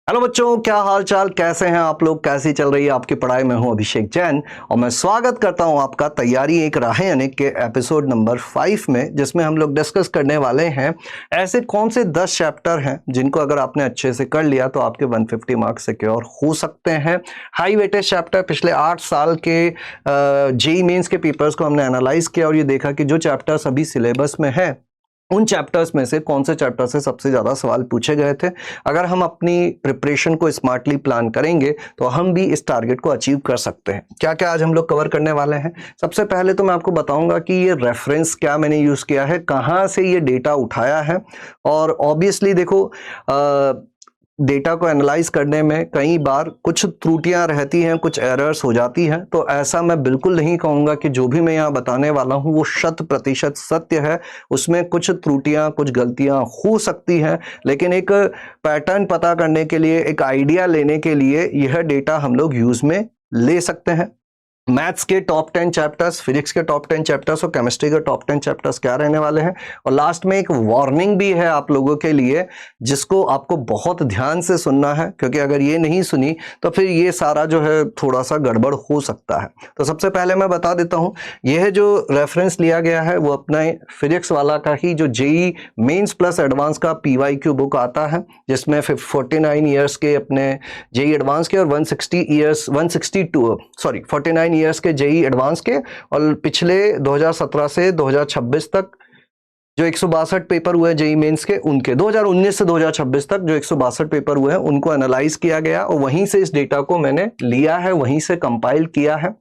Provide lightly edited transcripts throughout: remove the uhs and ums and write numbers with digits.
Hello बच्चों, क्या हाल चाल, कैसे हैं आप लोग, कैसी चल रही है आपकी पढ़ाई। मैं हूं अभिषेक जैन और मैं स्वागत करता हूं आपका तैयारी एक राहें अनेक के एपिसोड नंबर 5 में, जिसमें हम लोग डिस्कस करने वाले हैं ऐसे कौन से 10 चैप्टर हैं जिनको अगर आपने अच्छे से कर लिया तो आपके 150 मार्क्स सिक्योर हो सकते हैं। हाई वेटेज चैप्टर, पिछले 8 साल के जेईई मेंस के पेपर्स को हमने एनालाइज किया और ये देखा कि जो चैप्टर्स अभी सिलेबस में है उन चैप्टर्स में से कौन से चैप्टर से सबसे ज्यादा सवाल पूछे गए थे। अगर हम अपनी प्रिपरेशन को स्मार्टली प्लान करेंगे तो हम भी इस टारगेट को अचीव कर सकते हैं। क्या क्या आज हम लोग कवर करने वाले हैं। सबसे पहले तो मैं आपको बताऊंगा कि ये रेफरेंस क्या मैंने यूज किया है, कहां से ये डेटा उठाया है। और ऑब्वियसली देखो, डेटा को एनालाइज करने में कई बार कुछ त्रुटियां रहती हैं, कुछ एरर्स हो जाती हैं, तो ऐसा मैं बिल्कुल नहीं कहूंगा कि जो भी मैं यहाँ बताने वाला हूँ वो 100% सत्य है। उसमें कुछ त्रुटियां, कुछ गलतियां हो सकती हैं, लेकिन एक पैटर्न पता करने के लिए, एक आइडिया लेने के लिए यह डेटा हम लोग यूज में ले सकते हैं। मैथ्स के टॉप 10 चैप्टर्स, फिजिक्स के टॉप 10 चैप्टर्स और केमिस्ट्री के टॉप 10 चैप्टर्स क्या रहने वाले हैं। और लास्ट में एक वार्निंग भी है आप लोगों के लिए, जिसको आपको बहुत ध्यान से सुनना है, क्योंकि अगर ये नहीं सुनी तो फिर ये सारा जो है थोड़ा सा गड़बड़ हो सकता है। तो सबसे पहले मैं बता देता हूं, यह जो रेफरेंस लिया गया है वो अपना फिजिक्स वाला का ही, जो जेईई मेंस प्लस एडवांस का पीवाईक्यू बुक आता है, जिसमें 49 ईयर्स के अपने जेईई एडवांस के और 49 ईयर्स के जेईई एडवांस के, और पिछले 2017 से 2026 तक जो 162 पेपर हुए जेईई मेंस के, उनके 2019 से 2026 तक जो 162 पेपर हुए हैं उनको एनालाइज किया गया और वहीं से इस डेटा को मैंने लिया है, वहीं से कंपाइल किया है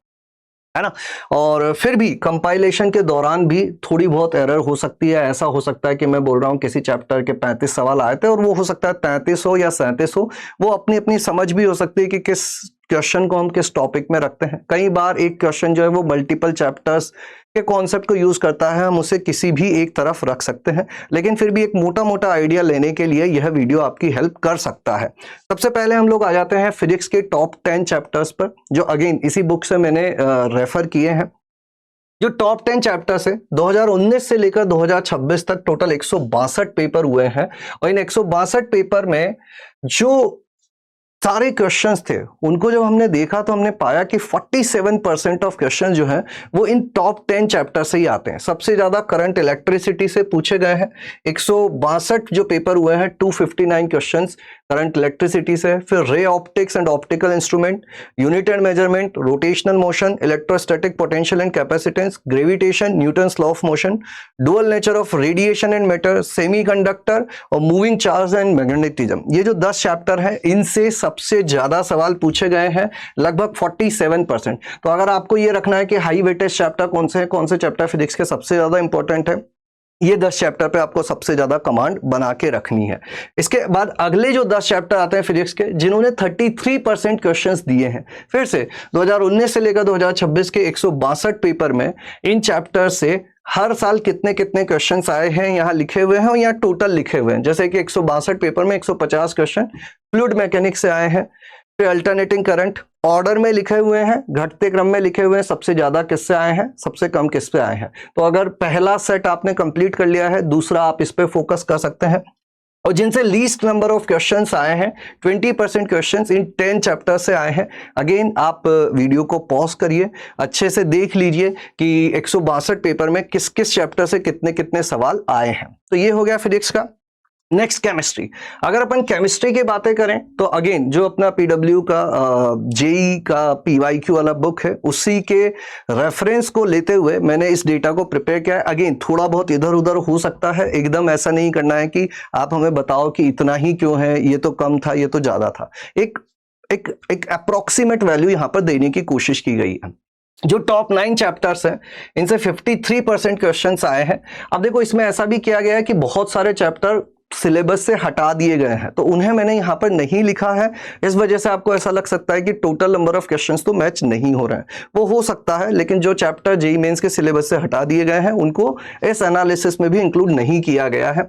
ना। और फिर भी कंपाइलेशन के दौरान भी थोड़ी बहुत एरर हो सकती है। ऐसा हो सकता है कि मैं बोल रहा हूं किसी चैप्टर के 35 सवाल आए थे और वो हो सकता है 33 हो या 37 हो। वो अपनी अपनी समझ भी हो सकती है कि किस क्वेश्चन को हम किस टॉपिक में रखते हैं। कई बार एक क्वेश्चन जो है वो मल्टीपल चैप्टर्स के कॉन्सेप्ट को यूज करता है, हम उसे किसी भी एक तरफ रख सकते हैं, लेकिन फिर भी एक मोटा मोटा आइडिया लेने के लिए यह वीडियो आपकी हेल्प कर सकता है। सबसे पहले हम लोग आ जाते हैं फिजिक्स के टॉप 10 चैप्टर्स पर, जो अगेन इसी बुक से मैंने रेफर किए हैं। जो टॉप 10 चैप्टर्स है, 2019 से लेकर 2026 तक टोटल 162 पेपर हुए हैं और इन 162 पेपर में जो सारे क्वेश्चंस थे उनको जब हमने देखा तो हमने पाया कि 47% ऑफ क्वेश्चन जो हैं वो इन टॉप 10 चैप्टर से ही आते हैं। सबसे ज्यादा करंट इलेक्ट्रिसिटी से पूछे गए हैं। 162 जो पेपर हुए हैं, 259 क्वेश्चंस करंट इलेक्ट्रिसिटी से। फिर ray optics and optical instrument, unit and measurement, rotational motion, electrostatic potential and capacitance, gravitation, Newton's law of motion, dual nature of radiation and matter, semiconductor और मूविंग चार्ज एंड मैग्नेटिज्म। ये जो 10 chapter है इनसे सबसे ज्यादा सवाल पूछे गए हैं, लगभग 47%। तो अगर आपको ये रखना है कि हाई वेटेज चैप्टर कौन से हैं, कौन से चैप्टर फिजिक्स के सबसे ज्यादा इंपॉर्टेंट है, ये 10 चैप्टर पे आपको सबसे ज्यादा कमांड बना के रखनी है। इसके बाद अगले जो 10 चैप्टर आते हैं फिजिक्स के, जिन्होंने 33% क्वेश्चंस दिए हैं। फिर से 2019 से लेकर 2026 के 162 पेपर में इन चैप्टर से हर साल कितने कितने क्वेश्चंस आए हैं यहाँ लिखे हुए हैं और यहाँ टोटल लिखे हुए हैं। जैसे कि 162 पेपर में 150 क्वेश्चन फ्लूइड मैकेनिक्स से आए हैं। फिर अल्टरनेटिंग करंट ऑर्डर में लिखे हुए हैं, घटते क्रम में लिखे हुए हैं, सबसे ज्यादा किससे आए हैं, सबसे कम किस पे आए हैं। तो अगर पहला सेट आपने कंप्लीट कर लिया है, दूसरा आप इस पे फोकस कर सकते हैं। और जिनसे लीस्ट नंबर ऑफ क्वेश्चंस आए हैं, 20% क्वेश्चंस इन 10 चैप्टर से आए हैं। अगेन आप वीडियो को पॉज करिए, अच्छे से देख लीजिए कि 162 पेपर में किस किस चैप्टर से कितने कितने सवाल आए हैं। तो ये हो गया फिजिक्स का। Next chemistry. अगर अपन केमिस्ट्री की बातें करें तो अगेन जो अपना पीडब्ल्यू का जेईई का पीवाईक्यू वाला बुक है, उसी के रेफरेंस को लेते हुए मैंने इस डेटा को प्रिपेयर किया है। अगेन थोड़ा बहुत इधर उधर हो सकता है, एकदम ऐसा नहीं करना है कि आप हमें बताओ कि इतना ही क्यों है, ये तो कम था, ये तो ज्यादा था। एक अप्रोक्सीमेट वैल्यू यहां पर देने की कोशिश की गई है। जो टॉप 9 चैप्टर्स हैं इनसे 53% क्वेश्चंस आए हैं। अब देखो, इसमें ऐसा भी किया गया है कि बहुत सारे चैप्टर सिलेबस से हटा दिए गए हैं, तो उन्हें मैंने यहां पर नहीं लिखा है। इस वजह से आपको ऐसा लग सकता है कि टोटल नंबर ऑफ क्वेश्चंस तो मैच नहीं हो रहे हैं। वो हो सकता है, लेकिन जो चैप्टर जेईई मेंस के सिलेबस से हटा दिए गए हैं उनको इस एनालिसिस में भी इंक्लूड नहीं किया गया है।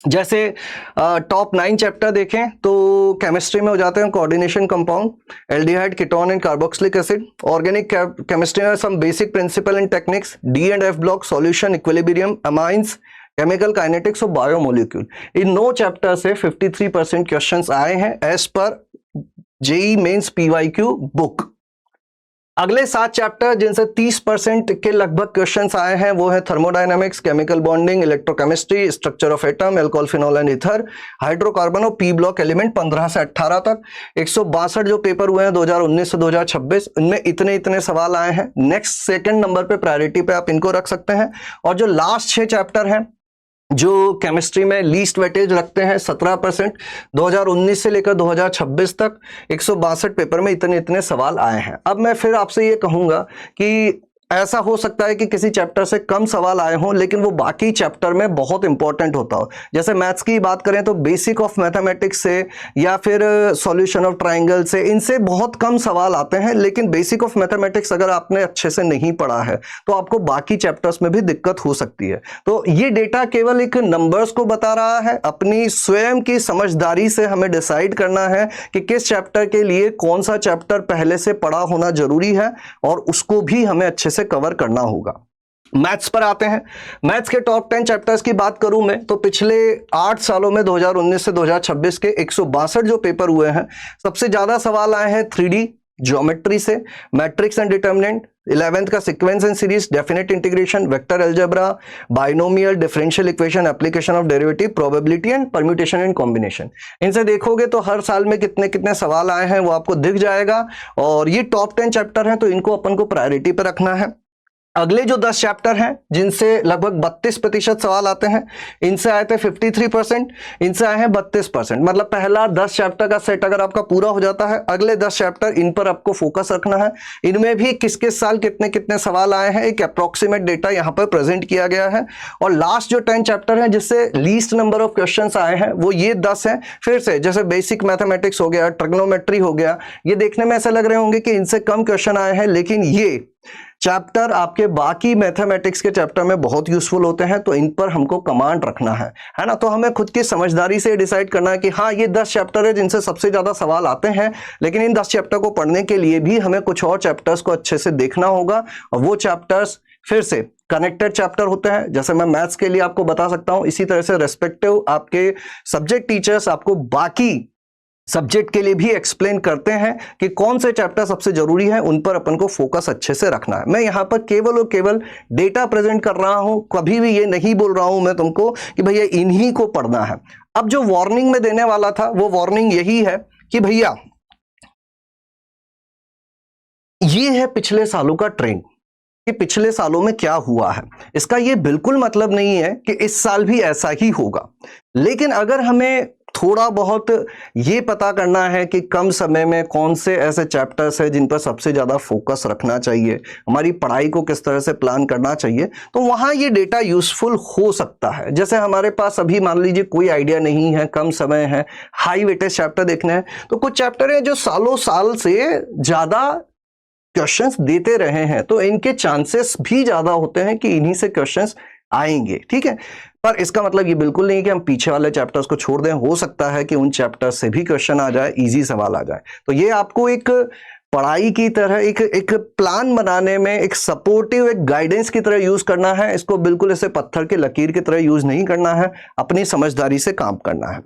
जैसे टॉप 9 चैप्टर देखें तो केमिस्ट्री में हो जाते हैं coordination compound, aldehyde, ketone and carboxylic acid. Organic chemistry में some basic principle and techniques, D and F block, solution, equilibrium, amines, chemical kinetics और बायोमोलिक्यूल। इन 9 चैप्टर से 53% क्वेश्चंस आए हैं as per JEE mains PYQ book. अगले 7 chapter जिनसे 30% के लगभग क्वेश्चंस आए हैं वो है thermodynamics, chemical bonding, electrochemistry, structure of atom, alcohol, phenol and ether, hydrocarbon और पी ब्लॉक एलिमेंट 15 से 18 तक। 162 जो पेपर हुए हैं 2019 से 2026, इनमें इतने सवाल आए हैं। नेक्स्ट सेकंड नंबर पे प्रायोरिटी पे आप इनको रख सकते हैं। और जो लास्ट 6 चैप्टर हैं जो केमिस्ट्री में लीस्ट वेटेज रखते हैं 17%, 2019 से लेकर 2026 तक 162 पेपर में इतने सवाल आए हैं। अब मैं फिर आपसे ये कहूंगा कि ऐसा हो सकता है कि किसी चैप्टर से कम सवाल आए हों लेकिन वो बाकी चैप्टर में बहुत इंपॉर्टेंट होता हो। जैसे मैथ्स की बात करें तो बेसिक ऑफ मैथमेटिक्स से या फिर सॉल्यूशन ऑफ ट्राइंगल से, इनसे बहुत कम सवाल आते हैं। लेकिन बेसिक ऑफ मैथमेटिक्स अगर आपने अच्छे से नहीं पढ़ा है तो आपको बाकी चैप्टर्स में भी दिक्कत हो सकती है। तो ये डेटा केवल एक नंबर्स को बता रहा है। अपनी स्वयं की समझदारी से हमें डिसाइड करना है कि किस चैप्टर के लिए कौन सा चैप्टर पहले से पढ़ा होना जरूरी है और उसको भी हमें अच्छे से कवर करना होगा। मैथ्स पर आते हैं। मैथ्स के टॉप 10 चैप्टर्स की बात करूं मैं तो पिछले 8 सालों में 2019 से 2026 के 162 जो पेपर हुए हैं, सबसे ज्यादा सवाल आए हैं 3D ज्योमेट्री से, मैट्रिक्स एंड डिटर्मिनेंट, 11th का sequence and series, definite integration, vector algebra, binomial, differential equation, application of derivative, probability and permutation and combination. इनसे देखोगे तो हर साल में कितने कितने सवाल आए हैं वो आपको दिख जाएगा। और ये टॉप 10 चैप्टर हैं तो इनको अपन को प्रायोरिटी पे रखना है। अगले जो 10 चैप्टर हैं जिनसे लगभग 32% सवाल आते हैं, इनसे आए थे 53%, इनसे आए हैं 32%। मतलब पहला 10 चैप्टर का सेट अगर आपका पूरा हो जाता है, अगले 10 चैप्टर इन पर आपको फोकस रखना है। इनमें भी किस किस साल कितने कितने सवाल आए हैं एक अप्रोक्सीमेट डेटा यहां पर प्रेजेंट किया गया है। और लास्ट जो 10 चैप्टर हैं जिससे लीस्ट नंबर ऑफ क्वेश्चंस आए हैं वो ये 10 हैं। फिर से जैसे बेसिक मैथमेटिक्स हो गया, ट्रिग्नोमेट्री हो गया, ये देखने में ऐसा लग रहे होंगे कि इनसे कम क्वेश्चन आए हैं, लेकिन ये चैप्टर आपके बाकी मैथमेटिक्स के चैप्टर में बहुत यूजफुल होते हैं। तो इन पर हमको कमांड रखना है ना। तो हमें खुद की समझदारी से डिसाइड करना है कि हाँ ये 10 चैप्टर है जिनसे सबसे ज्यादा सवाल आते हैं, लेकिन इन 10 चैप्टर को पढ़ने के लिए भी हमें कुछ और चैप्टर्स को अच्छे से देखना होगा। और वो चैप्टर्स फिर से कनेक्टेड चैप्टर होते हैं। जैसे मैं मैथ्स के लिए आपको बता सकता हूं, इसी तरह से रेस्पेक्टिव आपके सब्जेक्ट टीचर्स आपको बाकी सब्जेक्ट के लिए भी एक्सप्लेन करते हैं कि कौन से चैप्टर सबसे जरूरी है, उन पर अपन को फोकस अच्छे से रखना है। मैं यहां पर केवल और केवल डेटा प्रेजेंट कर रहा हूं, कभी भी ये नहीं बोल रहा हूं मैं तुमको कि भैया इन्हीं को पढ़ना है। अब जो वार्निंग में देने वाला था वो वार्निंग यही है कि भैया ये है पिछले सालों का ट्रेंड कि पिछले सालों में क्या हुआ है। इसका ये बिल्कुल मतलब नहीं है कि इस साल भी ऐसा ही होगा, लेकिन अगर हमें थोड़ा बहुत ये पता करना है कि कम समय में कौन से ऐसे चैप्टर्स हैं जिन पर सबसे ज्यादा फोकस रखना चाहिए, हमारी पढ़ाई को किस तरह से प्लान करना चाहिए, तो वहां ये डेटा यूजफुल हो सकता है। जैसे हमारे पास अभी मान लीजिए कोई आइडिया नहीं है, कम समय है, हाई वेटेज चैप्टर देखने हैं, तो कुछ चैप्टर है जो सालों साल से ज्यादा क्वेश्चंस देते रहे हैं, तो इनके चांसेस भी ज्यादा होते हैं कि इन्हीं से क्वेश्चंस आएंगे। ठीक है, पर इसका मतलब ये बिल्कुल नहीं कि हम पीछे वाले चैप्टर्स को छोड़ दें। हो सकता है कि उन चैप्टर्स से भी क्वेश्चन आ जाए, इजी सवाल आ जाए। तो ये आपको एक पढ़ाई की तरह एक प्लान बनाने में एक सपोर्टिव एक गाइडेंस की तरह यूज करना है। इसको बिल्कुल ऐसे पत्थर के लकीर की तरह यूज नहीं करना है, अपनी समझदारी से काम करना है।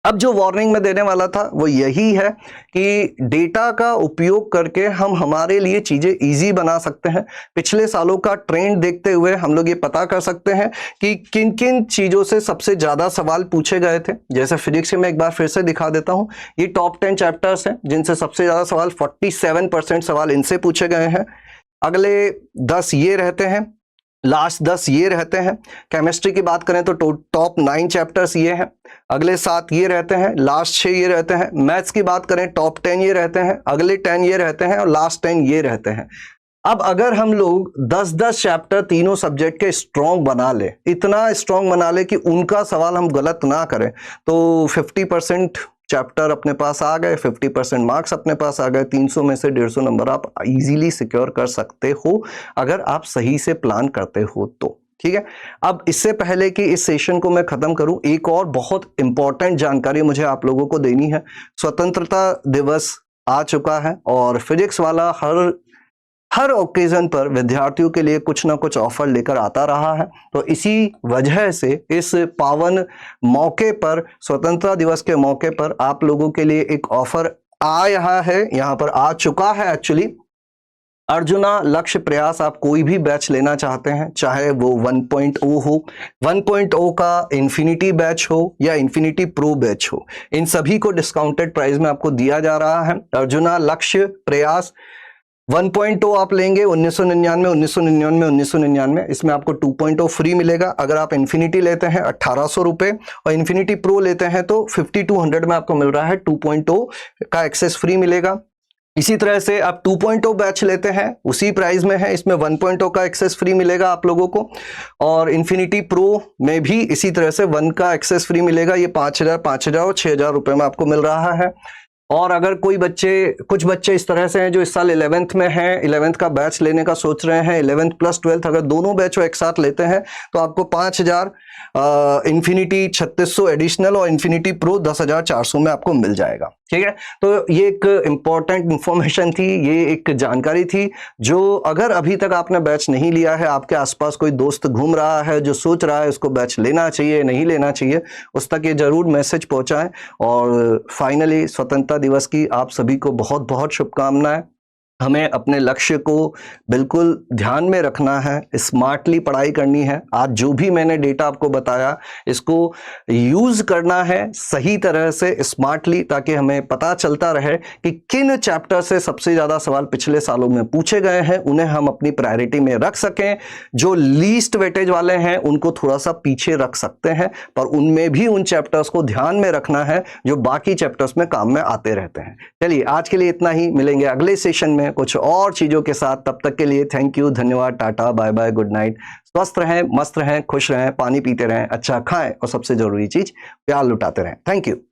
अब जो वार्निंग में देने वाला था वो यही है कि डेटा का उपयोग करके हम हमारे लिए चीजें इजी बना सकते हैं। पिछले सालों का ट्रेंड देखते हुए हम लोग ये पता कर सकते हैं कि किन किन चीजों से सबसे ज्यादा सवाल पूछे गए थे। जैसे फिजिक्स में एक बार फिर से दिखा देता हूं, ये टॉप 10 चैप्टर्स हैं जिनसे सबसे ज्यादा सवाल 47% सवाल इनसे पूछे गए हैं। अगले 10 ये रहते हैं, लास्ट 10 ये रहते हैं। केमिस्ट्री की बात करें तो टॉप 9 चैप्टर्स ये हैं, अगले 7 ये रहते हैं, लास्ट 6 ये रहते हैं। मैथ्स की बात करें टॉप 10 ये रहते हैं, अगले 10 ये रहते हैं और लास्ट 10 ये रहते हैं। अब अगर हम लोग 10-10 चैप्टर तीनों सब्जेक्ट के स्ट्रॉन्ग बना ले, इतना स्ट्रॉन्ग बना ले कि उनका सवाल हम गलत ना करें, तो 50% चैप्टर अपने पास आ गए, 50% मार्क्स अपने पास आ गए। 300 में से 150 नंबर आप इजीली सिक्योर कर सकते हो अगर आप सही से प्लान करते हो तो। ठीक है, अब इससे पहले कि इस सेशन को मैं खत्म करूं, एक और बहुत इंपॉर्टेंट जानकारी मुझे आप लोगों को देनी है। स्वतंत्रता दिवस आ चुका है और फिजिक्स वाला हर हर ओकेजन पर विद्यार्थियों के लिए कुछ ना कुछ ऑफर लेकर आता रहा है। तो इसी वजह से इस पावन मौके पर, स्वतंत्रता दिवस के मौके पर आप लोगों के लिए एक ऑफर आया है, यहाँ पर आ चुका है एक्चुअली। अर्जुना लक्ष्य प्रयास, आप कोई भी बैच लेना चाहते हैं, चाहे वो 1.0 हो, 1.0 का इन्फिनिटी बैच हो या इन्फिनिटी प्रो बैच हो, इन सभी को डिस्काउंटेड प्राइस में आपको दिया जा रहा है। अर्जुना लक्ष्य प्रयास 1.0 आप लेंगे 1999, इसमें आपको 2.0 फ्री मिलेगा। अगर आप इन्फिनिटी लेते हैं 1800 रुपए और इन्फिनिटी प्रो लेते हैं तो 5200 में आपको मिल रहा है, 2.0 का एक्सेस फ्री मिलेगा। इसी तरह से आप 2.0 बैच लेते हैं, उसी प्राइस में है, इसमें 1.0 का एक्सेस फ्री मिलेगा आप लोगों को, और इन्फिनिटी प्रो में भी इसी तरह से 1 का एक्सेस फ्री मिलेगा। ये 5000 और 6000 रुपए में आपको मिल रहा है। और अगर कुछ बच्चे इस तरह से हैं जो इस साल 11th में हैं, 11th का बैच लेने का सोच रहे हैं, 11th प्लस 12th अगर दोनों बैच एक साथ लेते हैं तो आपको 5000 इन्फिनिटी 3600 एडिशनल और इन्फिनिटी प्रो 10400 में आपको मिल जाएगा। ठीक है, तो ये एक इंपॉर्टेंट इंफॉर्मेशन थी, ये एक जानकारी थी जो अगर अभी तक आपने बैच नहीं लिया है, आपके आसपास कोई दोस्त घूम रहा है जो सोच रहा है उसको बैच लेना चाहिए नहीं लेना चाहिए, उस तक ये जरूर मैसेज पहुंचाएं। और फाइनली स्वतंत्रता दिवस की आप सभी को बहुत बहुत शुभकामनाएं। हमें अपने लक्ष्य को बिल्कुल ध्यान में रखना है, स्मार्टली पढ़ाई करनी है। आज जो भी मैंने डेटा आपको बताया इसको यूज करना है सही तरह से, स्मार्टली, ताकि हमें पता चलता रहे कि किन चैप्टर से सबसे ज्यादा सवाल पिछले सालों में पूछे गए हैं, उन्हें हम अपनी प्रायोरिटी में रख सकें। जो लीस्ट वेटेज वाले हैं उनको थोड़ा सा पीछे रख सकते हैं, पर उनमें भी उन चैप्टर्स को ध्यान में रखना है जो बाकी चैप्टर्स में काम में आते रहते हैं। चलिए आज के लिए इतना ही, मिलेंगे अगले सेशन में कुछ और चीजों के साथ। तब तक के लिए थैंक यू, धन्यवाद, टाटा, बाय बाय, गुड नाइट। स्वस्थ रहें, मस्त रहें, खुश रहें, पानी पीते रहें, अच्छा खाएं और सबसे जरूरी चीज प्यार लुटाते रहें। Thank you.